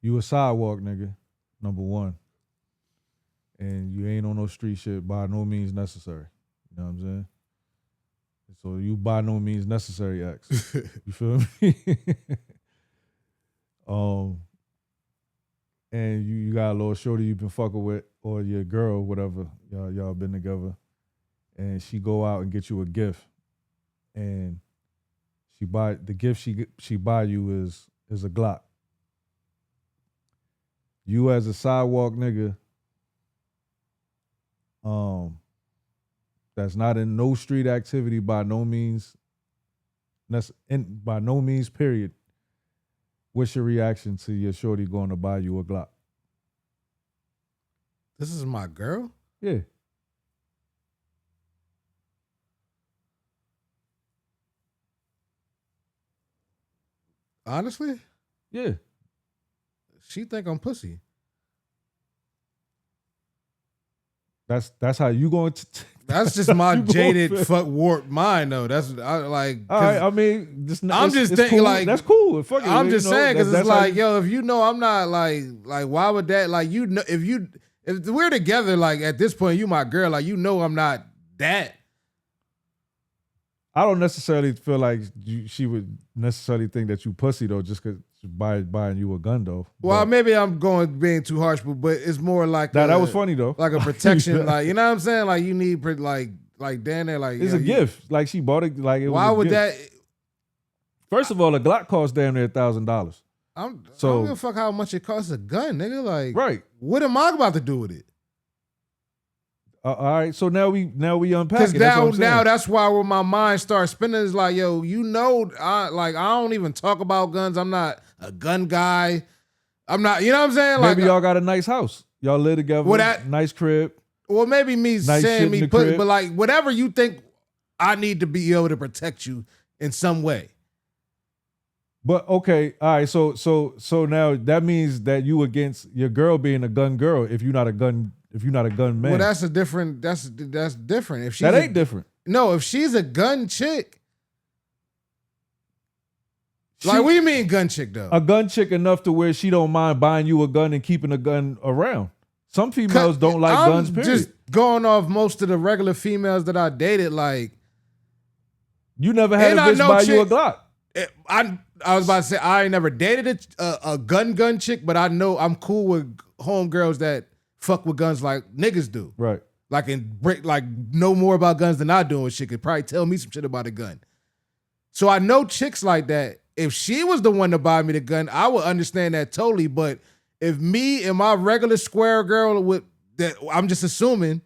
You a sidewalk nigga, number one. And you ain't on no street shit by no means necessary. You know what I'm saying? So you by no means necessary X. You feel me? And you got a little shorty you been fucking with, or your girl, whatever, y'all been together, and she go out and get you a gift, and the gift she buy you is a Glock. You as a sidewalk nigga, that's not in no street activity by no means, period. What's your reaction to your shorty going to buy you a Glock? This is my girl? Yeah. Honestly? Yeah. She think I'm pussy. That's how you going to... That's just my jaded fuck warped mind though. That's like. All right, I mean, I'm just thinking cool. like that's cool. Fuck it, I'm just saying because it's like, yo, if you know I'm not like why would that like you know if we're together like at this point you my girl like you know I'm not that. I don't necessarily feel like she would necessarily think that you pussy though, just because buying you a gun though. Well, maybe I'm being too harsh, but it's more like that was funny though, like a protection, like you know what I'm saying, like you need like down there, like it's a gift. Like she bought it, like it why was would gift. that? First of all, a Glock costs damn near $1,000. I don't give a fuck how much it costs a gun, nigga. Like, right? What am I about to do with it? All right, so now we unpack it. Because now that's why when my mind starts spinning is like, yo, you know, I don't even talk about guns. I'm not a gun guy. I'm not, you know what I'm saying? Like, maybe y'all got a nice house. Y'all live together. Nice crib. Well, maybe me nice saying me put, but like whatever you think, I need to be able to protect you in some way. But okay, all right. So now that means that you against your girl being a gun girl if you're not a gun man. Well, that's different. If she's that ain't different. No, if she's a gun chick. Like, what do you mean gun chick though? A gun chick enough to where she don't mind buying you a gun and keeping a gun around. Some females don't like guns, period. Just going off most of the regular females that I dated, like. You never had a bitch buy you a Glock. I was about to say, I ain't never dated a gun chick, but I know I'm cool with homegirls that fuck with guns like niggas do. Right. Like, and know more about guns than I do and shit could probably tell me some shit about a gun. So I know chicks like that. If she was the one to buy me the gun, I would understand that totally. But if me and my regular square girl with that, I'm just assuming,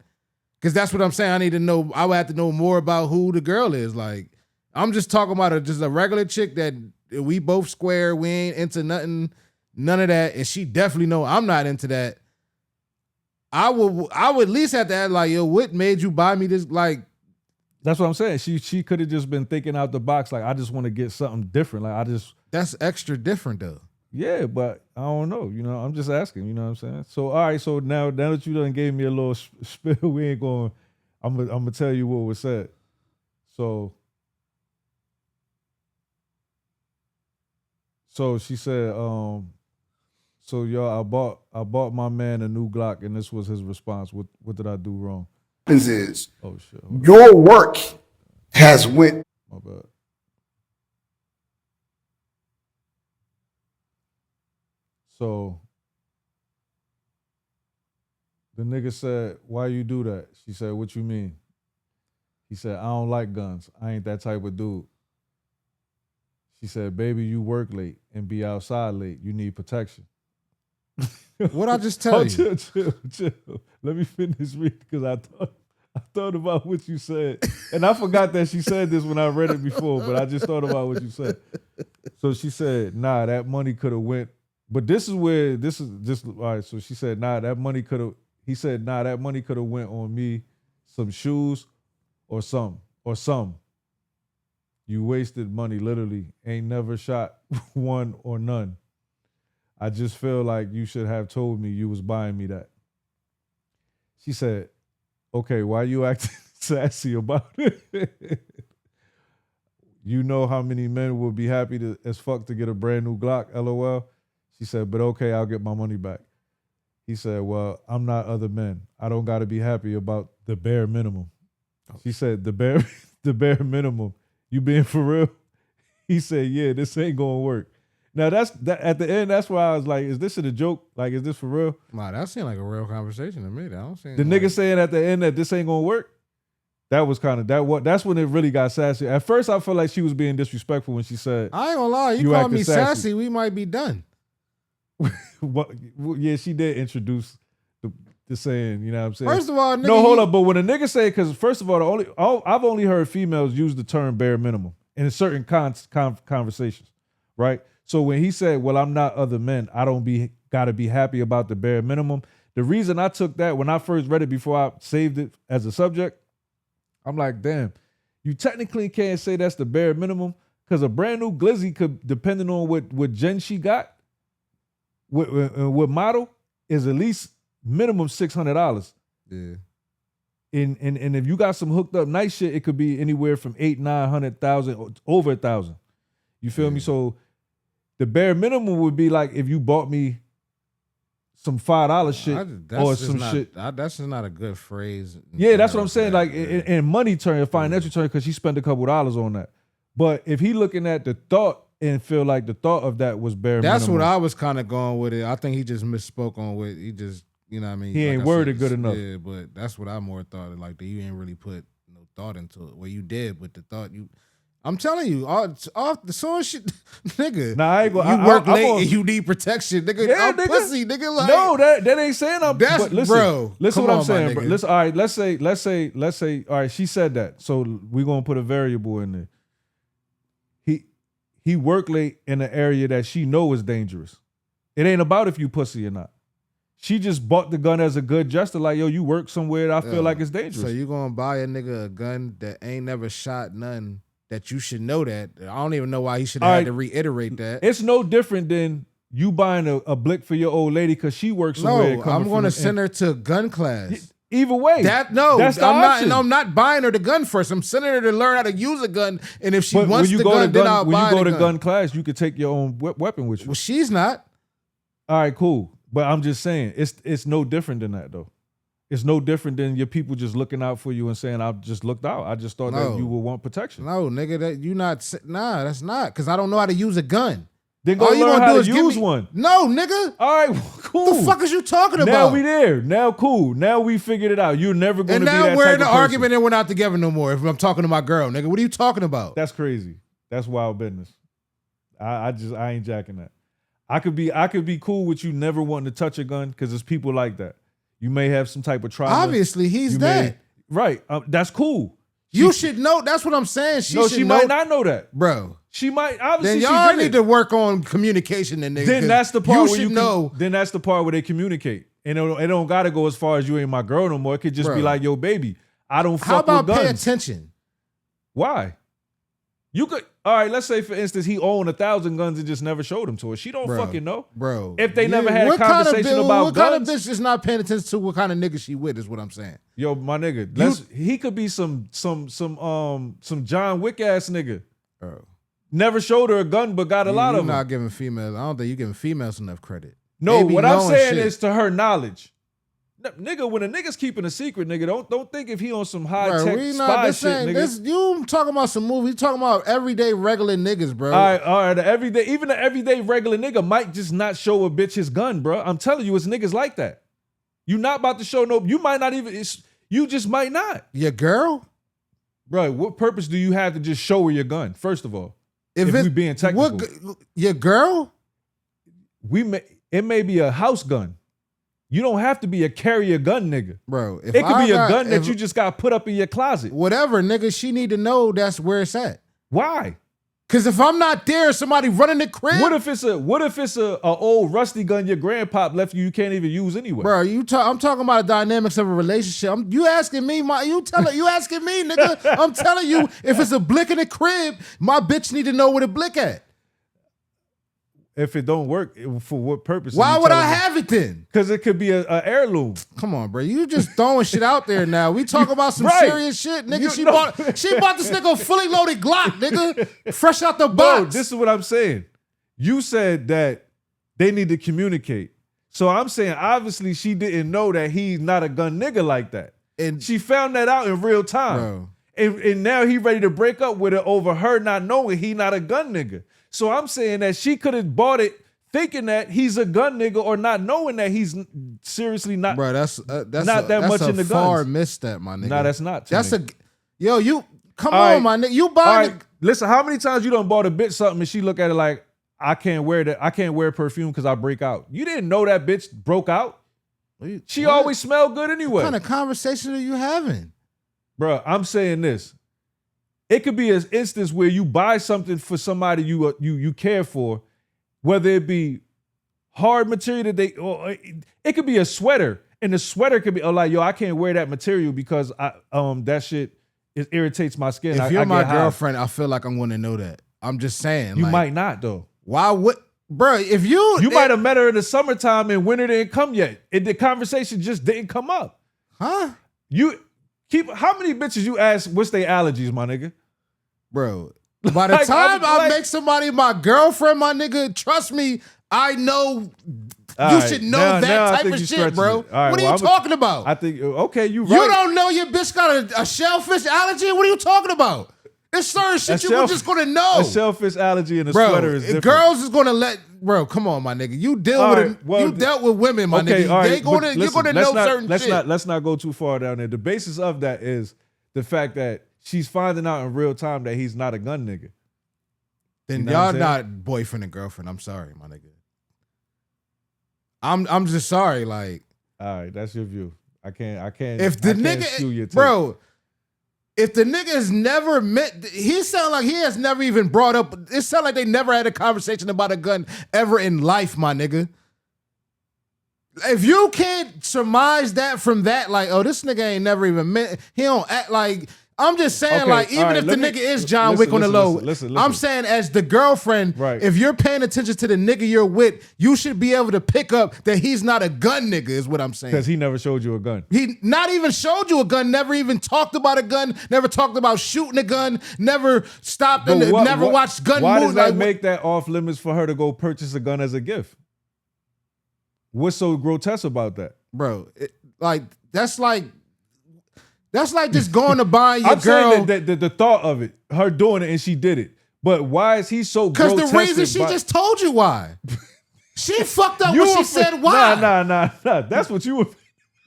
because that's what I'm saying. I need to know. I would have to know more about who the girl is. Like, I'm just talking about just a regular chick that we both square. We ain't into nothing, none of that. And she definitely know I'm not into that. I would at least have to ask, like, yo, what made you buy me this? Like, that's what I'm saying. She could have just been thinking out the box. Like, I just want to get something different. Like, that's extra different though. Yeah, but I don't know. You know, I'm just asking. You know what I'm saying? So, all right. So now that you done gave me a little spill, we ain't going. I'm gonna tell you what was said. So she said, so y'all, I bought my man a new Glock, and this was his response. What did I do wrong? Is oh shit, your work has went. My bad. So the nigga said, "Why you do that?" She said, "What you mean?" He said, "I don't like guns. I ain't that type of dude." She said, "Baby, you work late and be outside late. You need protection." What I just tell you? Chill. Let me finish reading because I thought about what you said, and I forgot that she said this when I read it before. But I just thought about what you said. So she said, "Nah, that money could have went." But this is just all right. So she said, "Nah, that money could have." He said, "Nah, that money could have went on me, some shoes, or some. You wasted money, literally. Ain't never shot one or none. I just feel like you should have told me you was buying me that." She said, "Okay, why you acting sassy about it? You know how many men would be happy as fuck to get a brand new Glock, LOL." She said, but okay, I'll get my money back. He said, well, I'm not other men. I don't got to be happy about the bare minimum. She said, the bare minimum. You being for real? He said, yeah, this ain't going to work. Now, at the end, that's why I was like, is this a joke? Like, is this for real? Nah, that seemed like a real conversation to me. That don't seem the like... nigga saying at the end that this ain't going to work? That was kind of, that's when it really got sassy. At first, I felt like she was being disrespectful when she said, I ain't gonna lie, you call me sassy, we might be done. Yeah, she did introduce the saying, you know what I'm saying? First of all, nigga, no, hold up. But when a nigga say, because first of all, I've only heard females use the term bare minimum in certain conversations, right? So when he said, well, I'm not other men, I don't gotta be happy about the bare minimum. The reason I took that when I first read it before I saved it as a subject, I'm like, damn, you technically can't say that's the bare minimum because a brand new Glizzy could, depending on what gen she got, what model, is at least minimum $600. Yeah. And if you got some hooked up nice shit, it could be anywhere from 800,000-900,000 over 1,000. You feel me? So the bare minimum would be like if you bought me some $5 shit or some shit. That's just not a good phrase. Yeah, that's what I'm saying. Like in money term, financial term, because she spent a couple dollars on that. But if he looking at the thought and feel like the thought of that was bare minimum. That's what I was kind of going with it. I think he just misspoke on what he just, you know what I mean? He ain't worded good enough. Yeah, but that's what I more thought. Like, that you ain't really put no thought into it. Well, you did, but the thought I'm telling you, off the song shit, nigga. Nah, I ain't gonna. You work late and you need protection, nigga. Yeah, I'm nigga. Pussy, nigga. Like, no, that ain't saying I'm. That's but listen, bro. Listen, what I'm saying, bro. Listen, all right. Let's say. All right, she said that, so we're gonna put a variable in there. He work late in an area that she know is dangerous. It ain't about if you pussy or not. She just bought the gun as a good gesture, like, yo, you work somewhere that I feel like it's dangerous. So you gonna buy a nigga a gun that ain't never shot none, that you should know that. I don't even know why he should have had to reiterate that. It's no different than you buying a blick for your old lady because she works somewhere. No, I'm gonna send her to gun class. Either way, that's I'm not buying her the gun first. I'm sending her to learn how to use a gun, and if she wants the gun, then I'll buy the gun. When you go to gun class, you could take your own weapon with you. Well, she's not. All right, cool. But I'm just saying, it's no different than that, though. It's no different than your people just looking out for you and saying, I just looked out. I just thought that you would want protection. No, nigga, that's not, because I don't know how to use a gun. Then go learn how to use one. No, nigga. All right, cool. What the fuck is you talking about? Now we there. Now cool. Now we figured it out. You're never going to be that type of person. And now we're in an argument and we're not together no more if I'm talking to my girl, nigga. What are you talking about? That's crazy. That's wild business. I ain't jacking that. I could be cool with you never wanting to touch a gun because there's people like that. You may have some type of trauma. Obviously, he's that. Right. That's cool. You should know. That's what I'm saying. She might not know that. Bro. She might, obviously. Then y'all need to work on communication and niggas. Then that's the part where you know. Then that's the part where they communicate. And it don't got to go as far as you ain't my girl no more. It could just be like, yo, baby, I don't fuck with guns. How about pay attention? Why? You could, all right, let's say, for instance, he owned 1,000 guns and just never showed them to her. She don't fucking know. Bro. If they never had a conversation about guns. What kind of bitch is not paying attention to what kind of nigga she with is what I'm saying. Yo, my nigga, he could be some John Wick ass nigga. Bro. Never showed her a gun, but got a lot of them. You're not giving females, I don't think you're giving females enough credit. No, what I'm saying is to her knowledge. Nigga, when a nigga's keeping a secret, nigga, don't think if he on some high tech spy shit, nigga. You talking about some movies? You talking about everyday regular niggas, bro? All right. Even the everyday regular nigga might just not show a bitch his gun, bro. I'm telling you, it's niggas like that. You not about to show no. You might not even. You just might not. Your girl, bro. What purpose do you have to just show her your gun? First of all, if we being technical, your girl, it may be a house gun. You don't have to be a carrier gun nigga. Bro, it could be a gun that you just got put up in your closet. Whatever, nigga, she need to know that's where it's at. Why? Because if I'm not there, somebody running the crib. What if it's a old rusty gun your grandpa left you can't even use anyway? Bro, I'm talking about the dynamics of a relationship. You asking me, you asking me, nigga. I'm telling you, if it's a blick in the crib, my bitch need to know where the blick at. If it don't work, for what purpose? Why would I have it then? Because it could be a heirloom. Come on, bro. You just throwing shit out there now. We talk about some serious shit, nigga. She bought this nigga a fully loaded Glock, nigga. Fresh out the box. Bro, this is what I'm saying. You said that They need to communicate. So I'm saying, obviously, she didn't know that he's not a gun nigga like that. And she found that out in real time. And now he ready to break up with her over her not knowing he not a gun nigga. So I'm saying that she could have bought it thinking that he's a gun nigga or not knowing that he's seriously not. Bro, that's not that much in the far guns. misstep, my nigga. Nah, that's not. That's me. You come on, my nigga. You buy Listen, how many times you done bought a bitch something and she look at it like, I can't wear perfume because I break out. You didn't know that bitch broke out. She always smelled good anyway. What kind of conversation are you having? Bro, I'm saying this. It could be an instance where you buy something for somebody you care for, whether it be hard material that or it could be a sweater, and the sweater could be like, yo, I can't wear that material because that shit irritates my skin. If you're my girlfriend, I feel like I'm going to know that. I'm just saying. You might not though. Why would, bro? If you might have met her in the summertime and winter didn't come yet. The conversation just didn't come up. Huh? How many bitches you ask what's their allergies, my nigga? Bro, by the time I make somebody my girlfriend, my nigga, trust me, I know you should know that type of shit, bro. What are you talking about? I think, okay, you right. You don't know your bitch got a shellfish allergy? What are you talking about? It's certain shit you were just gonna know. A shellfish allergy and a sweater is different. Girls is gonna bro, come on, my nigga. You dealt with women, my nigga. You're gonna know certain shit. Let's not go too far down there. The basis of that is the fact that she's finding out in real time that he's not a gun nigga. Then y'all not boyfriend and girlfriend. I'm sorry, my nigga. I'm just sorry, like. All right, that's your view. I can't. If the nigga, bro. If the nigga has never met, he sound like he has never even brought up, it sound like they never had a conversation about a gun ever in life, my nigga. If you can't surmise that from that, like, oh, this nigga ain't never even met, he don't act like, I'm just saying, like, even if the nigga is John Wick on the low, I'm saying as the girlfriend, if you're paying attention to the nigga you're with, you should be able to pick up that he's not a gun nigga, is what I'm saying. Because he never showed you a gun. He not even showed you a gun, never even talked about a gun, never talked about shooting a gun, never stopped and never watched gun movies. Why does that make that off limits for her to go purchase a gun as a gift? What's so grotesque about that? Bro, that's like just going to buy your girl. I'm saying that the thought of it, her doing it, and she did it. But why is he so grotesque? Because the reason she just told you why. She fucked up when she said why. Nah. That's what you were.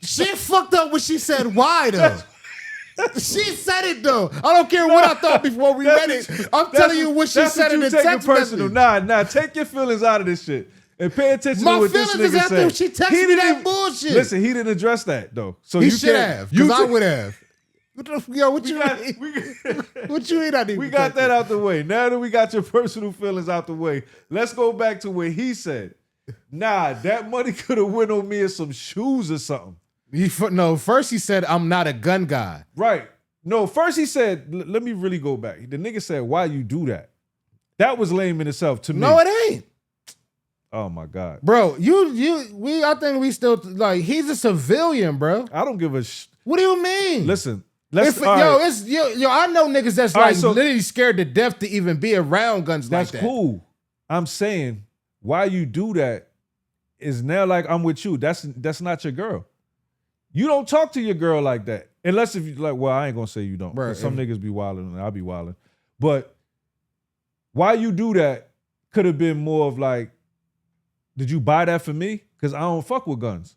She fucked up when she said why, though. She said it, though. I don't care what I thought before we read it. I'm telling you what she said in the text message. Nah, take your feelings out of this shit. And pay attention to what this nigga said. My feelings is after she texted me that bullshit. Listen, he didn't address that, though. So he should have, because I would have. What you mean? We got that out the way. Now that we got your personal feelings out the way, let's go back to what he said. Nah, that money could have went on me in some shoes or something. First he said, I'm not a gun guy. Right. No, first he said, let me really go back. The nigga said, why you do that? That was lame in itself to me. No, it ain't. Oh my God. Bro, I think we still, like, he's a civilian, bro. I don't give a What do you mean? Listen. I know niggas that's literally scared to death to even be around guns like that. That's cool. I'm saying, why you do that is now like I'm with you. That's not your girl. You don't talk to your girl like that. Unless if you like, well, I ain't gonna say you don't. Bro, some niggas be wilding and I'll be wilding. But why you do that could have been more of like, did you buy that for me? Because I don't fuck with guns.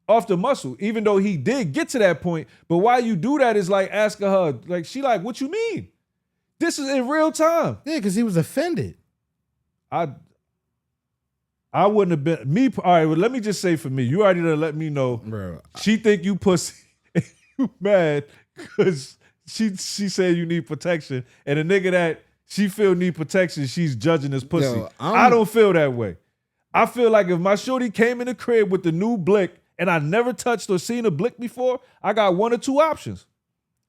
Off the muscle, even though he did get to that point. But why you do that is like asking her, like, she like, what you mean? This is in real time. Yeah, because he was offended. I wouldn't have been, me, all right, well, let me just say for me, you already done let me know, bro. She think you pussy, and you mad because she said you need protection. And a nigga that she feel need protection, she's judging his pussy. Yo, I don't feel that way. I feel like if my shorty came in the crib with the new blick and I never touched or seen a blick before, I got one or two options.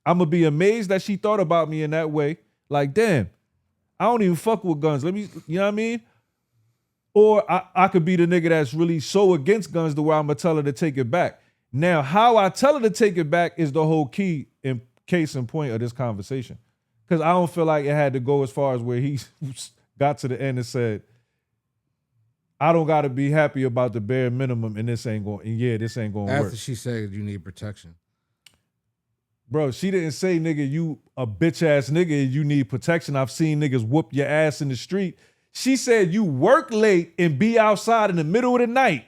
I'm going to be amazed that she thought about me in that way. Like, damn, I don't even fuck with guns. Let me, you know what I mean? Or I could be the nigga that's really so against guns to where I'm going to tell her to take it back. Now, how I tell her to take it back is the whole key and case in point of this conversation. Because I don't feel like it had to go as far as where he got to the end and said, I don't gotta be happy about the bare minimum, and this ain't going to work. After she said you need protection. Bro, she didn't say, nigga, you a bitch ass nigga and you need protection. I've seen niggas whoop your ass in the street. She said you work late and be outside in the middle of the night.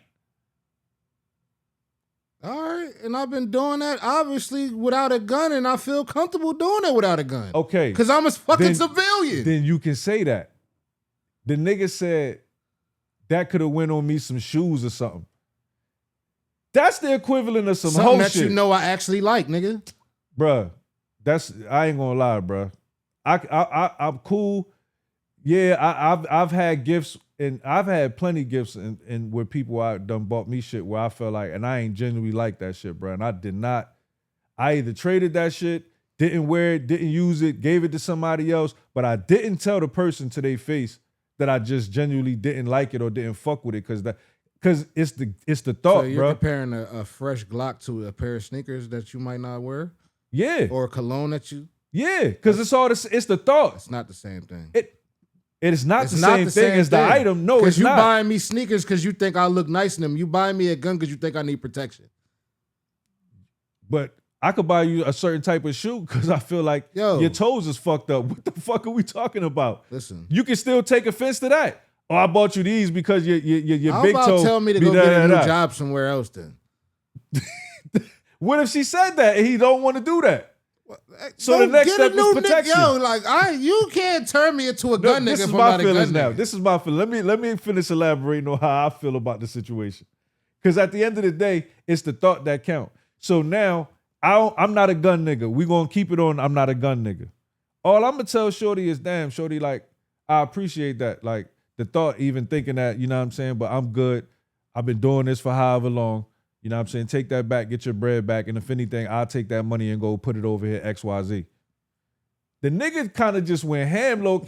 All right, and I've been doing that obviously without a gun, and I feel comfortable doing it without a gun. Okay. Because I'm a fucking civilian. Then you can say that. The nigga said that could have went on me some shoes or something. That's the equivalent of some something whole that shit. you know I actually like, nigga. Bruh, I ain't gonna lie, bruh. I'm cool. Yeah, I've had gifts, and I've had plenty gifts and where people I done bought me shit where I felt like, and I ain't genuinely like that shit, bruh. And I did not. I either traded that shit, didn't wear it, didn't use it, gave it to somebody else, but I didn't tell the person to their face that I just genuinely didn't like it or didn't fuck with it because it's the thought, So you're bro. comparing a fresh Glock to a pair of sneakers that you might not wear? Yeah. Or a cologne that you... Yeah, because it's the thought. It's not the same thing. It is not the same thing as the item. No, it's not. Because you buying me sneakers because you think I look nice in them. You buying me a gun because you think I need protection. But I could buy you a certain type of shoe because I feel like your toes is fucked up. What the fuck are we talking about? Listen. You can still take offense to that. Oh, I bought you these because your big toe. How about tell me to go get a new job somewhere else then? What if she said that and he don't want to do that? So the next step is protection. You can't turn me into a gun nigga if I'm not a gun nigga. This is my feeling. Let me finish elaborating on how I feel about the situation. Because at the end of the day, it's the thought that count. So now I'm not a gun nigga. We gonna keep it on. I'm not a gun nigga. All I'm gonna tell Shorty is, damn, Shorty, like I appreciate that. Like the thought, even thinking that, you know what I'm saying. But I'm good. I've been doing this for however long. You know what I'm saying? Take that back, get your bread back, and if anything, I'll take that money and go put it over here, XYZ. The nigga kind of just went ham low.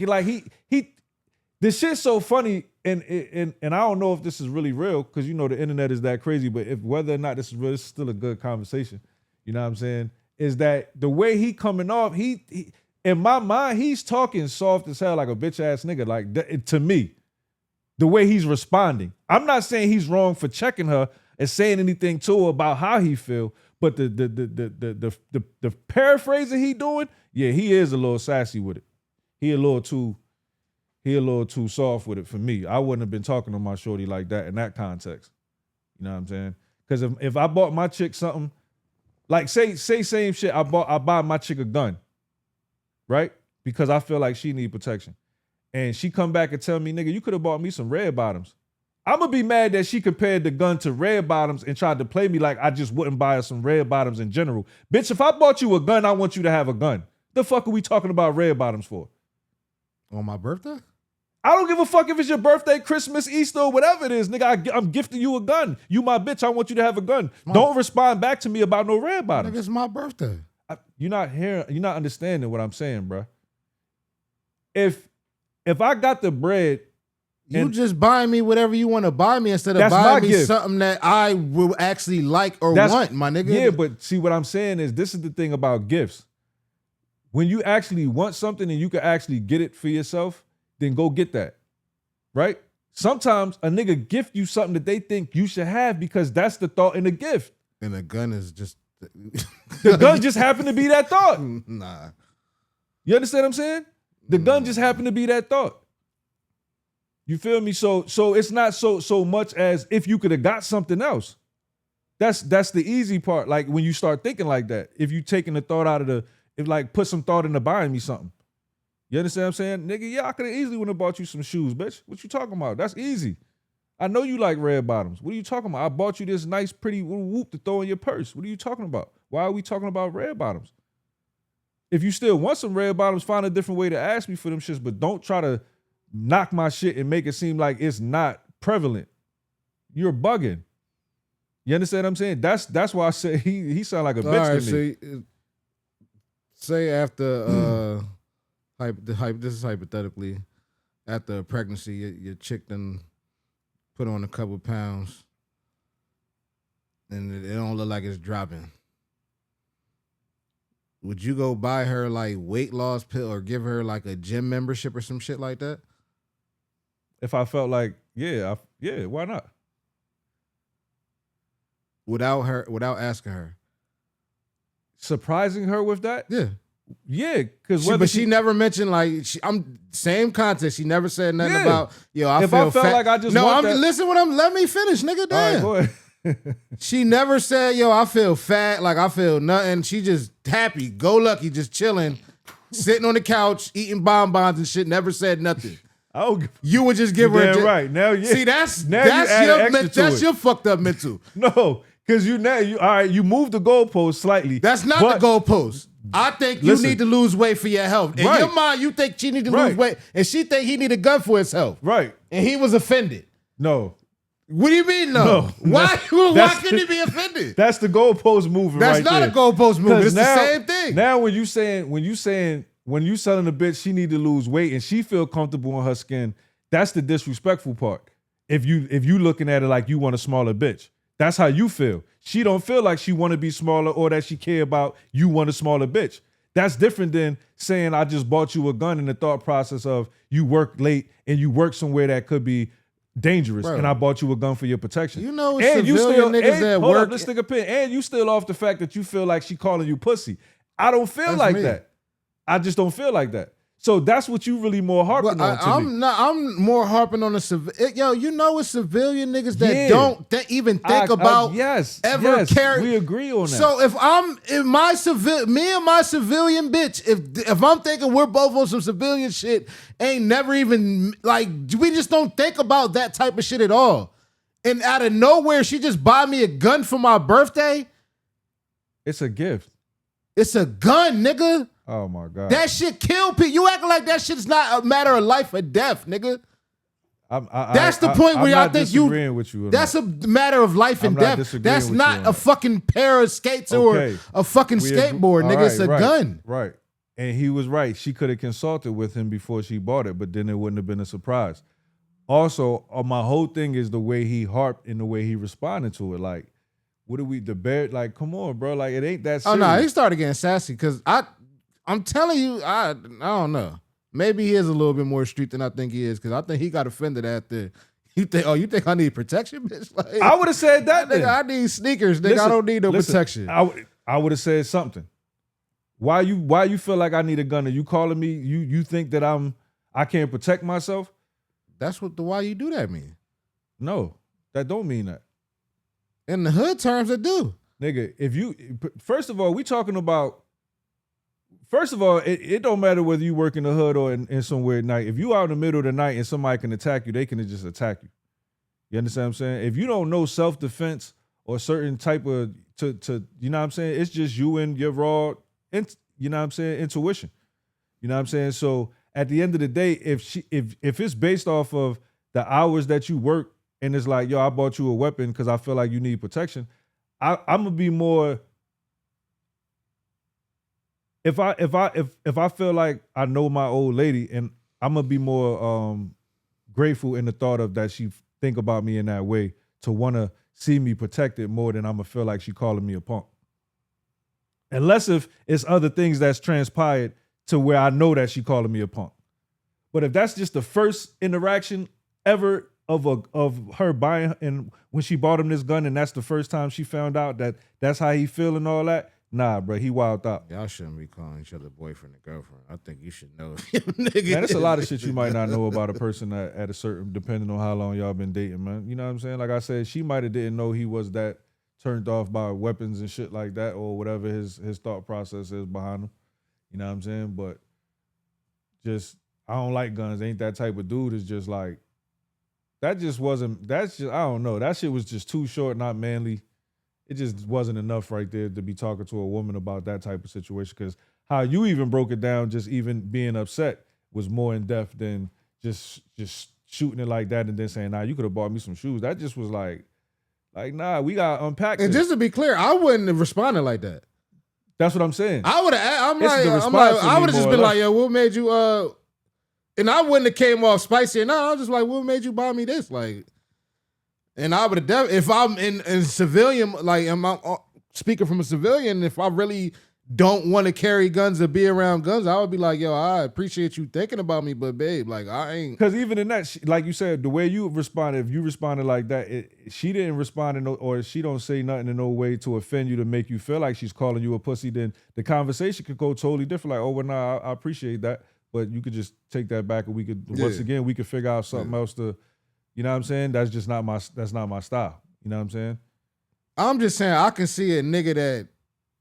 This shit's so funny, and I don't know if this is really real, because you know the internet is that crazy, but if whether or not this is real, it's still a good conversation. You know what I'm saying? Is that the way he coming off, he in my mind, he's talking soft as hell like a bitch ass nigga, like to me. The way he's responding. I'm not saying he's wrong for checking her and saying anything to her about how he feel, but the paraphrasing he doing, yeah, he is a little sassy with it. He a little too soft with it for me. I wouldn't have been talking to my shorty like that in that context. You know what I'm saying? Because if I bought my chick something, like say same shit, I buy my chick a gun, right? Because I feel like she need protection. And she come back and tell me, nigga, you could have bought me some red bottoms. I'm going to be mad that she compared the gun to red bottoms and tried to play me like I just wouldn't buy her some red bottoms in general. Bitch, if I bought you a gun, I want you to have a gun. The fuck are we talking about red bottoms for? On my birthday? I don't give a fuck if it's your birthday, Christmas, Easter, or whatever it is. Nigga, I'm gifting you a gun. You my bitch, I want you to have a gun. Don't respond back to me about no red bottoms. Nigga, it's my birthday. You're not understanding what I'm saying, bro. If I got the bread, you just buy me whatever you want to buy me instead of buying me something that I will actually like or want, my nigga. Yeah, but see what I'm saying is this is the thing about gifts. When you actually want something and you can actually get it for yourself, then go get that, right? Sometimes a nigga gift you something that they think you should have because that's the thought in the gift. And the gun is just... The gun just happened to be that thought. Nah. You understand what I'm saying? The gun just happened to be that thought. You feel me? So it's not so much as if you could have got something else. That's the easy part. Like when you start thinking like that, if you taking the thought out of put some thought into buying me something. You understand what I'm saying? Nigga, yeah, I could have easily went and bought you some shoes, bitch. What you talking about? That's easy. I know you like red bottoms. What are you talking about? I bought you this nice, pretty whoop to throw in your purse. What are you talking about? Why are we talking about red bottoms? If you still want some red bottoms, find a different way to ask me for them shits, but don't try to knock my shit and make it seem like it's not prevalent. You're bugging. You understand what I'm saying? That's why I say he sound like a bitch to me. Say after this is hypothetically, after a pregnancy, your chick done put on a couple pounds and it don't look like it's dropping. Would you go buy her like weight loss pill or give her like a gym membership or some shit like that? If I felt like Yeah, why not? Without asking her. Surprising her with that? Yeah. Yeah, because but she never mentioned I'm same context. She never said nothing about I felt fat. Like I just let me finish, nigga. Damn. All right, go ahead. She never said I feel fat, like I feel nothing. She just happy, go lucky, just chilling, sitting on the couch, eating bonbons and shit. Never said nothing. You would just give her right now. Yeah. See, that's your fucked up mental. No, because you all right. You moved the goalpost slightly. That's not the goalpost. I think you need to lose weight for your health. In your mind, you think she need to lose weight, and she think he need a gun for his health. Right. And he was offended. No. What do you mean no? Why couldn't he be offended? That's the goalpost moving. That's right not there. a goalpost moving. It's the same thing. Now when you telling the bitch she need to lose weight and she feel comfortable in her skin, that's the disrespectful part. If you looking at it like you want a smaller bitch, that's how you feel. She don't feel like she want to be smaller or that she care about you want a smaller bitch. That's different than saying I just bought you a gun in the thought process of you work late and you work somewhere that could be dangerous, and I bought you a gun for your protection. You know, and you still niggas that hold work. Up, let's stick a pin. And you still off the fact that you feel like she calling you pussy. I don't feel like that. I just don't feel like that. So that's what you really more harping on. I'm more harping on the you know, it's civilian niggas that don't even think about ever carry. We agree on that. So me and my civilian bitch, if I'm thinking we're both on some civilian shit, ain't never even we just don't think about that type of shit at all. And out of nowhere, she just buy me a gun for my birthday. It's a gift. It's a gun, nigga. Oh my God. That shit kill people. You acting like that shit is not a matter of life or death, nigga. That's the point where I think that's a matter of life and death. That's not a fucking pair of skates or a fucking skateboard, nigga. It's a gun. Right. And he was right. She could have consulted with him before she bought it, but then it wouldn't have been a surprise. Also, my whole thing is the way he harped and the way he responded to it. Like, what are we, the bear? Like, come on, bro. Like, it ain't that serious. Oh, no, he started getting sassy because I'm telling you, I don't know. Maybe he is a little bit more street than I think he is because I think he got offended after. You think I need protection, bitch? Like, I would have said that. Nigga, I need sneakers, nigga. I don't need no protection. I would have said something. Why you feel like I need a gun? Are you calling me? You think that I can't protect myself? That's what the why you do that mean. No, that don't mean that. In the hood terms, it do. Nigga, first of all, we talking about. First of all, it don't matter whether you work in the hood or in somewhere at night. If you out in the middle of the night and somebody can attack you, they can just attack you. You understand what I'm saying? If you don't know self-defense or certain type of to you know what I'm saying, it's just you and your raw, you know what I'm saying, intuition. You know what I'm saying? So at the end of the day, if it's based off of the hours that you work and it's like, yo, I bought you a weapon because I feel like you need protection, I'm gonna be more. If I feel like I know my old lady, and I'm gonna be more grateful in the thought of that she think about me in that way to want to see me protected more than I'm gonna feel like she calling me a punk. Unless if it's other things that's transpired to where I know that she calling me a punk. But if that's just the first interaction ever of her buying, and when she bought him this gun, and that's the first time she found out that that's how he feel and all that. Nah, bro, he wild out. Y'all shouldn't be calling each other boyfriend and girlfriend. I think you should know. Man, there's a lot of shit you might not know about a person at a certain, depending on how long y'all been dating, man. You know what I'm saying? Like I said, she might have didn't know he was that turned off by weapons and shit like that, or whatever his thought process is behind him. You know what I'm saying? But just, I don't like guns. Ain't that type of dude. Is just like, I don't know. That shit was just too short, not manly. It just wasn't enough right there to be talking to a woman about that type of situation, because how you even broke it down, just even being upset, was more in depth than just shooting it like that and then saying, nah, you could have bought me some shoes. That just was like, nah, we got to unpack this. And just to be clear, I wouldn't have responded like that. That's what I'm saying. I would have, I would have just been like, yo, what made you, and I wouldn't have came off spicy. No, I was just like, what made you buy me this? Like, and I would have, if I'm in civilian, like, I'm speaking from a civilian, if I really don't want to carry guns or be around guns, I would be like, yo, I appreciate you thinking about me, but babe, like I ain't. Because even in that, like you said, the way you responded, if you responded like that, she didn't respond in or she don't say nothing in no way to offend you to make you feel like she's calling you a pussy, then the conversation could go totally different. Like, oh, well, nah, I appreciate that, but you could just take that back and we could, once again, we could figure out something else to, you know what I'm saying? That's just not my style. You know what I'm saying? I'm just saying I can see a nigga that,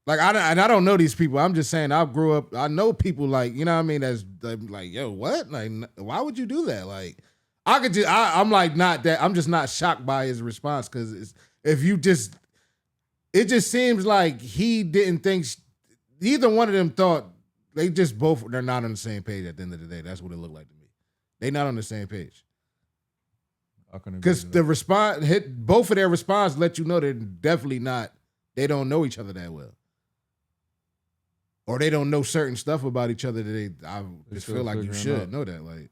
like, I don't know these people. I'm just saying I grew up, I know people like, you know what I mean? That's like, yo, what? Like, why would you do that? Like, I'm like not that, I'm just not shocked by his response because if you just, it just seems like he didn't think, either one of them thought, they're not on the same page at the end of the day. That's what it looked like to me. They not on the same page. Because the response, both of their response let you know they're definitely not, they don't know each other that well. Or they don't know certain stuff about each other that I just feel like you should know that. Like,